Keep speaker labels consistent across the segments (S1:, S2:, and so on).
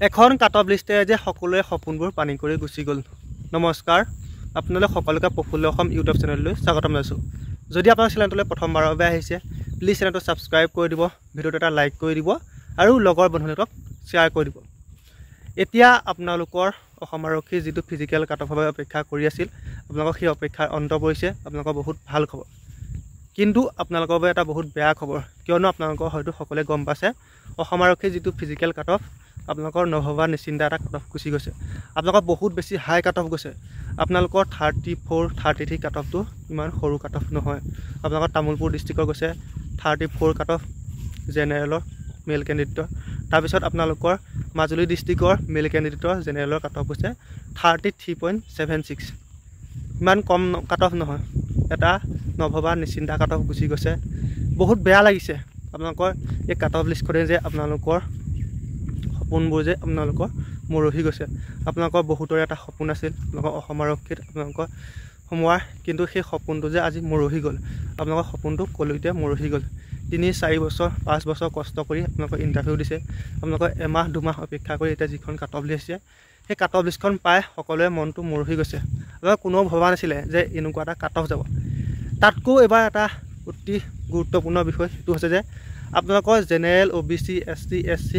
S1: এখন cut off লিষ্টেৰে যে সকলোৰে সপোনবোৰ পানী কৰি গুচি গ'ল। নমস্কাৰ, আপোনালোক সকলোকে প্ৰফুল্ল অসম ইউটিউব চেনেললৈ স্বাগতম জনাইছোঁ। যদি আপোনাৰ চেনেলটোলৈ প্ৰথমবাৰৰ বাবে আহিছে, প্লিজ চেনেলটো ছাবস্ক্ৰাইব কৰি দিব, ভিডিঅ'টো এটা লাইক কৰি দিব আৰু লগৰ বন্ধুহঁতক শ্বেয়াৰ কৰি দিব। এতিয়া আপোনালোকৰ অসম আৰক্ষী যিটো ফিজিকেল কাট অফৰ বাবে অপেক্ষা কৰি আছিল, আপোনালোকৰ সেই অপেক্ষাৰ অন্ত পৰিছে। আপোনালোকৰ বহুত ভাল খবৰ, কিন্তু আপোনালোকৰ বাবে এটা বহুত বেয়া খবৰ, কিয়নো আপোনালোকৰ হয়তো সকলোৱে গম পাইছে অসম আৰক্ষীৰ যিটো ফিজিকেল কাট অফ আপোনালোকৰ নভবা নিশ্চিন্তা এটা কাট অফ গুচি গৈছে। আপোনালোকৰ বহুত বেছি হাই কাট অফ গৈছে। আপোনালোকৰ 34, 33 কাট অফটো ইমান সৰু কাট অফ নহয়। আপোনালোকৰ তামোলপুৰ ডিষ্ট্ৰিক্টৰ গৈছে 34 কাট অফ জেনেৰেলৰ মেল কেণ্ডিডেটৰ। তাৰপিছত আপোনালোকৰ মাজুলী ডিষ্ট্ৰিক্টৰ মেল কেণ্ডিডেটৰ জেনেৰেলৰ কাট অফ গৈছে 33.76। ইমান কম কাট অফ নহয়, এটা নভবা নিশ্চিন্তা কাট অফ গুচি গৈছে। বহুত বেয়া লাগিছে। আপোনালোকৰ এই কাট অফ লিষ্টখনে যে আপোনালোকৰ সপোনবোৰ যে আপোনালোকৰ মৰহি গৈছে। আপোনালোকৰ বহুতৰে এটা সপোন আছিল আপোনালোকৰ অসম আৰক্ষীত আপোনালোকৰ সোমোৱাৰ, কিন্তু সেই সপোনটো যে আজি মৰহি গ'ল। আপোনালোকৰ সপোনটো কলিতে মৰহি গ'ল। 3-4 বছৰ 5 বছৰ কষ্ট কৰি আপোনালোকৰ ইণ্টাৰভিউ দিছে। আপোনালোকৰ এমাহ 2 মাহ অপেক্ষা কৰি এতিয়া যিখন কাট অফ লিষ্ট আছে, সেই কাট অফ লিষ্টখন পাই সকলোৰে মনটো মৰহি গৈছে। আপোনালোকে কোনেও ভবা নাছিলে যে এনেকুৱা এটা কাট অফ যাব। তাতকৈও এবাৰ এটা অতি গুৰুত্বপূৰ্ণ বিষয় সেইটো হৈছে যে আপোনালোকৰ জেনেৰেল, OBC, SC, SC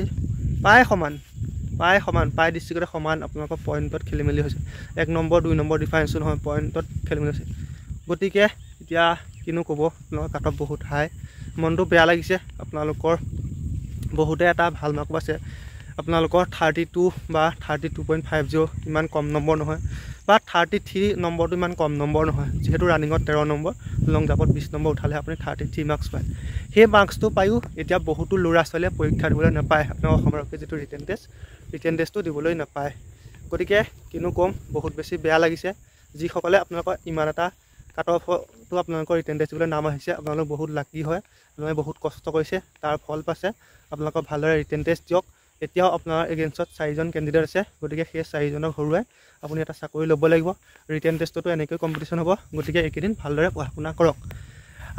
S1: প্ৰায় সমান ডিষ্ট্ৰিক্টতে সমান। আপোনালোকৰ পইণ্টত খেলি মেলি হৈছে। 1 নম্বৰ 2 নম্বৰ ডিফাৰেঞ্চো নহয়, পইণ্টত খেলি মেলি হৈছে। গতিকে এতিয়া কিনো ক'ব, আপোনালোকৰ কাট অফ বহুত হাই, মনটো বেয়া লাগিছে। আপোনালোকৰ বহুতে এটা ভাল মাৰ্ক পাইছে। আপোনালোকৰ 32 বা 32.50 ইমান কম নম্বৰ নহয়, বা 33 নম্বৰটো ইমান কম নম্বৰ নহয়। যিহেতু ৰানিঙত 13 নম্বৰ, লং জাম্পত 20 নম্বৰ উঠালে আপুনি 33 মাৰ্কছ পায়। সেই মাৰ্কছটো পায়ো এতিয়া বহুতো ল'ৰা ছোৱালীয়ে পৰীক্ষা দিবলৈ নাপায়। আপোনাৰ অসম আৰক্ষীৰ যিটো ৰিটেন টেষ্টটো দিবলৈ নাপায়। গতিকে কিনো ক'ম, বহুত বেছি বেয়া লাগিছে। যিসকলে আপোনালোকৰ ইমান এটা কাট অফটো আপোনালোকৰ ৰিটেন টেষ্ট দিবলৈ নাম আহিছে, আপোনালোক বহুত লাকি হয়। আপোনালোকে বহুত কষ্ট কৰিছে, তাৰ ফল পাইছে। আপোনালোকৰ ভালদৰে ৰিটেন টেষ্ট দিয়ক। এতিয়াও আপোনাৰ এগেইনষ্টত 4জন কেণ্ডিডেট আছে। গতিকে সেই 4জনক হৰুৱাই আপুনি এটা চাকৰি ল'ব লাগিব। ৰিটেন টেষ্টতো এনেকৈ কম্পিটিশ্যন হ'ব। গতিকে এইকেইদিন ভালদৰে পঢ়া শুনা কৰক।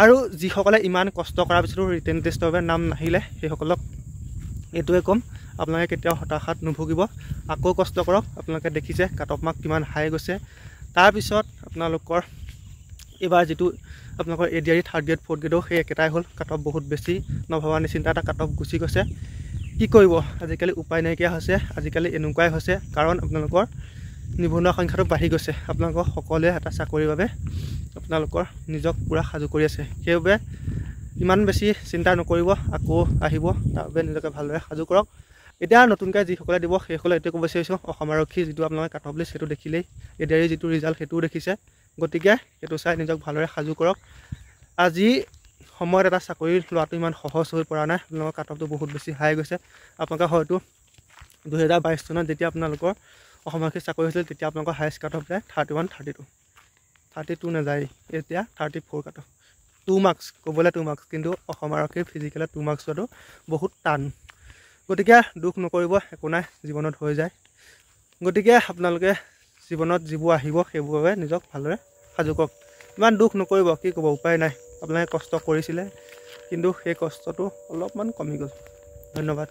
S1: আৰু যিসকলে ইমান কষ্ট কৰাৰ পিছতো ৰিটেন টেষ্টৰ বাবে নাম নাহিলে, সেইসকলক এইটোৱে ক'ম, আপোনালোকে কেতিয়াও হতাশাত নুভুগিব। আকৌ কষ্ট কৰক। আপোনালোকে দেখিছে কাট অফ মাৰ্ক কিমান হাই গৈছে। তাৰপিছত আপোনালোকৰ এইবাৰ যিটো আপোনালোকৰ ADRE 3rd গ্ৰেড 4th গ্ৰেডো সেই একেটাই হ'ল। কাট অফ বহুত বেছি নভবা নিচিন্তা এটা কাট অফ গুচি গৈছে। কি কৰিব, আজিকালি উপায় নাইকিয়া হৈছে। আজিকালি এনেকুৱাই হৈছে, কাৰণ আপোনালোকৰ নিবনুৱা সংখ্যাটো বাঢ়ি গৈছে। আপোনালোকৰ সকলোৱে এটা চাকৰিৰ বাবে আপোনালোকৰ নিজক পূৰা সাজু কৰি আছে। সেইবাবে ইমান বেছি চিন্তা নকৰিব, আকৌ আহিব। তাৰ বাবে নিজকে ভালদৰে সাজু কৰক। এতিয়া নতুনকৈ যিসকলে দিব সেইসকলে এইটোৱে ক'ব বিচাৰিছোঁ, অসম আৰক্ষী যিটো আপোনালোকে কাট অফ লিষ্ট সেইটো দেখিলেই, ADRE যিটো ৰিজাল্ট সেইটোও দেখিছে। গতিকে সেইটো চাই নিজক ভালদৰে সাজু কৰক। আজি সময়ত এটা চাকৰি লোৱাটো ইমান সহজ হৈ পৰা নাই। আপোনালোকৰ কাট অফটো বহুত বেছি হাই গৈছে। আপোনালোকে হয়তো 2022 চনত যেতিয়া আপোনালোকৰ অসম আৰক্ষীৰ চাকৰি হৈছিল, তেতিয়া আপোনালোকৰ হায়েষ্ট কাট অফ যায় 31, 32 নাযায়, এতিয়া 34 কাট অফ। 2 মাৰ্কছ, ক'বলৈ 2 মাৰ্কছ, কিন্তু অসম আৰক্ষীৰ ফিজিকেলত 2 মাৰ্কছ যোৱাটো বহুত টান। গতিকে দুখ নকৰিব, একো নাই, জীৱনত হৈ যায়। গতিকে আপোনালোকে জীৱনত যিবোৰ আহিব সেইবোৰৰ বাবে নিজক ভালদৰে সাজু কৰক। ইমান দুখ নকৰিব, কি ক'ব, উপায় নাই। আপোনালোকে কষ্ট কৰিছিলে, কিন্তু সেই কষ্টটো অলপমান কমি গ'ল। ধন্যবাদ।